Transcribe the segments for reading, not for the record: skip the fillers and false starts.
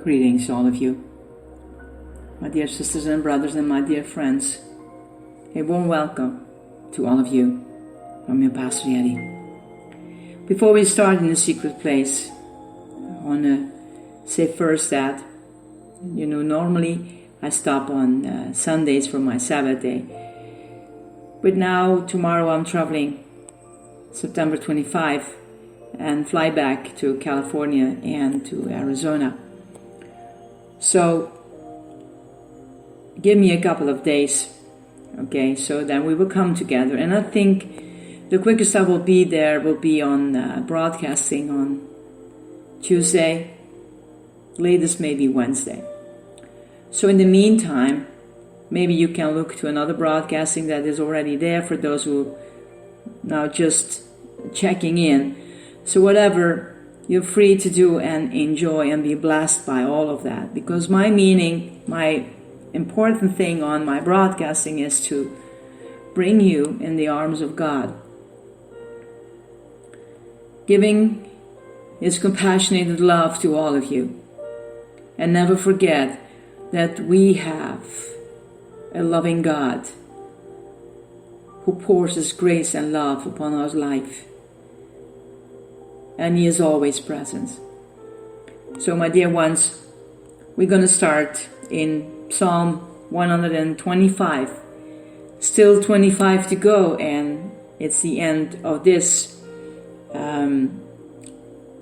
Greetings, all of you, my dear sisters and brothers and my dear friends. A warm welcome to all of you from your Pastor Yeti. Before we start in the secret place, I want to say first that, normally I stop on Sundays for my Sabbath day. But now, tomorrow I'm traveling September 25 and fly back to California and to Arizona. So, give me a couple of days, okay, so then we will come together. And I think the quickest I will be there will be on broadcasting on Tuesday, latest maybe Wednesday. So in the meantime, maybe you can look to another broadcasting that is already there for those who now just checking in. So whatever you're free to do and enjoy and be blessed by all of that. Because my important thing on my broadcasting is to bring you in the arms of God, giving His compassionate love to all of you. And never forget that we have a loving God who pours His grace and love upon our life. And He is always present. So my dear ones, we're going to start in Psalm 125. Still 25 to go, and it's the end of this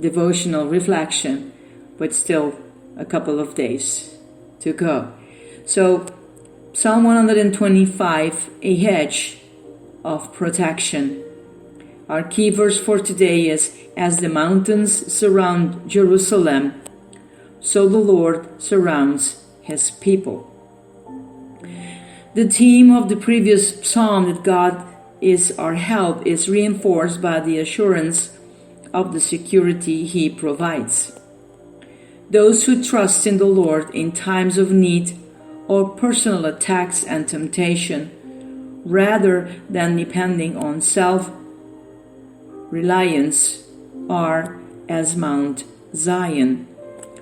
devotional reflection, but still a couple of days to go. So Psalm 125, a hedge of protection. Our key verse for today is, as the mountains surround Jerusalem, so the Lord surrounds His people. The theme of the previous psalm, that God is our help, is reinforced by the assurance of the security He provides. Those who trust in the Lord in times of need or personal attacks and temptation, rather than depending on self-reliance, are as Mount Zion,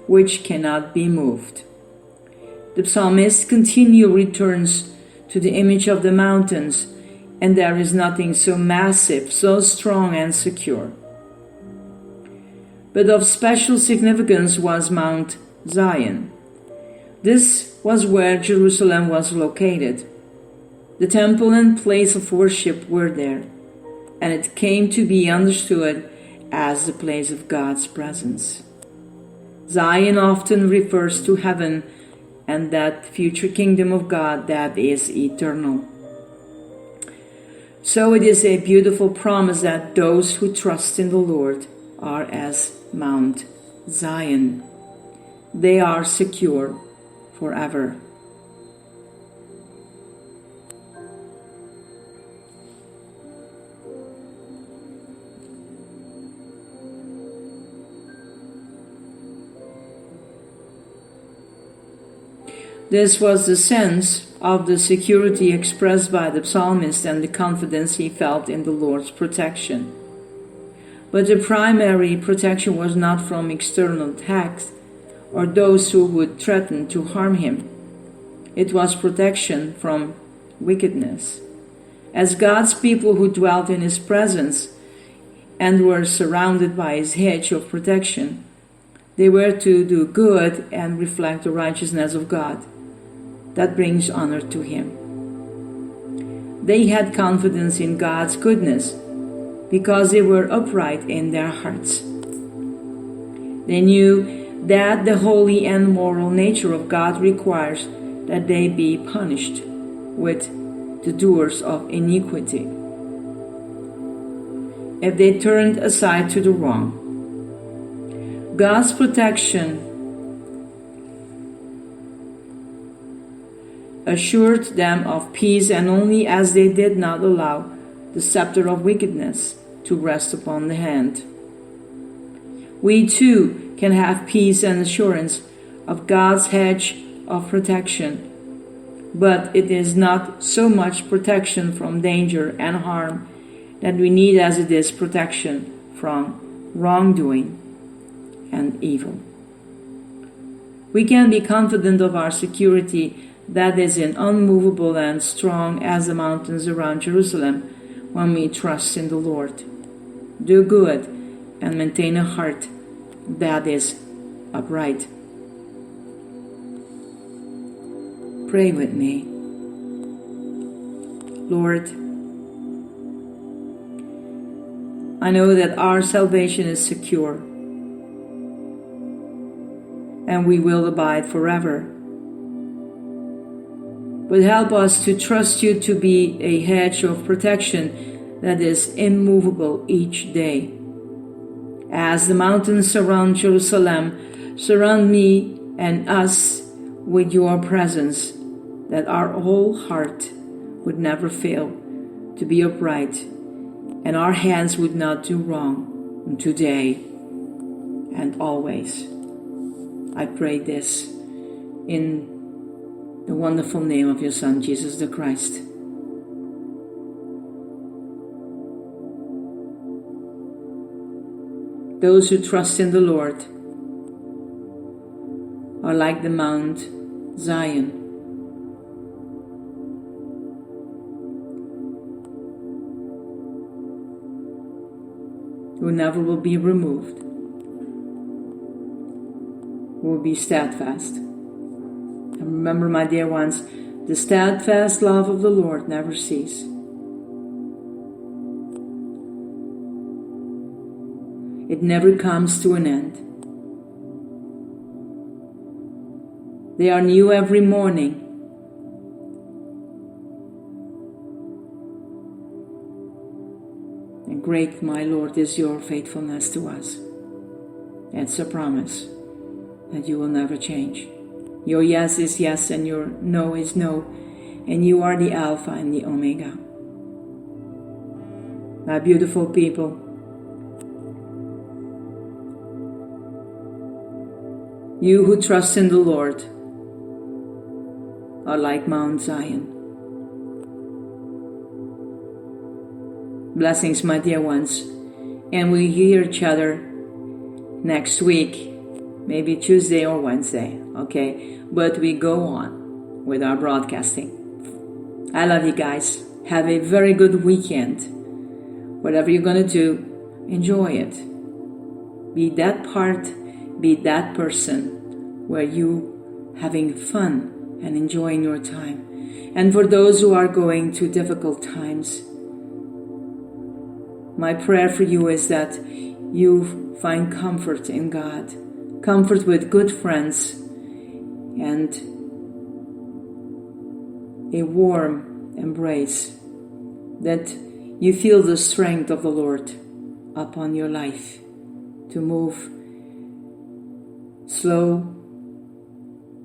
which cannot be moved. The psalmist continually returns to the image of the mountains, and there is nothing so massive, so strong and secure. But of special significance was Mount Zion. This was where Jerusalem was located. The temple and place of worship were there, and it came to be understood as the place of God's presence. Zion often refers to heaven and that future kingdom of God that is eternal. So it is a beautiful promise that those who trust in the Lord are as Mount Zion. They are secure forever. This was the sense of the security expressed by the psalmist and the confidence he felt in the Lord's protection. But the primary protection was not from external attacks or those who would threaten to harm him. It was protection from wickedness. As God's people who dwelt in His presence and were surrounded by His hedge of protection, they were to do good and reflect the righteousness of God that brings honor to Him. They had confidence in God's goodness because they were upright in their hearts. They knew that the holy and moral nature of God requires that they be punished with the doers of iniquity if they turned aside to the wrong. God's protection assured them of peace, and only as they did not allow the scepter of wickedness to rest upon the hand. We too can have peace and assurance of God's hedge of protection, but it is not so much protection from danger and harm that we need as it is protection from wrongdoing and evil. We can be confident of our security that is unmovable and strong as the mountains around Jerusalem when we trust in the Lord, do good, and maintain a heart that is upright. Pray with me. Lord, I know that our salvation is secure and we will abide forever. But help us to trust you to be a hedge of protection that is immovable each day. As the mountains surround Jerusalem, surround me and us with your presence, that our whole heart would never fail to be upright and our hands would not do wrong today and always. I pray this in the wonderful name of your Son, Jesus the Christ. Those who trust in the Lord are like the Mount Zion, who never will be removed, will be steadfast. And remember, my dear ones, the steadfast love of the Lord never ceases. It never comes to an end. They are new every morning. And great, my Lord, is your faithfulness to us. It's a promise that you will never change. Your yes is yes and your no is no. And you are the Alpha and the Omega. My beautiful people, you who trust in the Lord are like Mount Zion. Blessings, my dear ones. And we hear each other next week, maybe Tuesday or Wednesday, okay? But we go on with our broadcasting. I love you guys. Have a very good weekend. Whatever you're going to do, enjoy it. Be that part, be that person where you having fun and enjoying your time. And for those who are going through difficult times, my prayer for you is that you find comfort in God, comfort with good friends, and a warm embrace, that you feel the strength of the Lord upon your life to move slow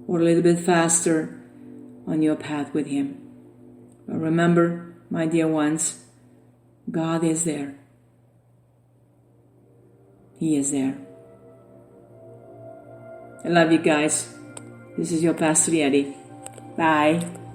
or a little bit faster on your path with Him. But remember, my dear ones, God is there. He is there. I love you guys. This is your Pastor Eddie. Bye.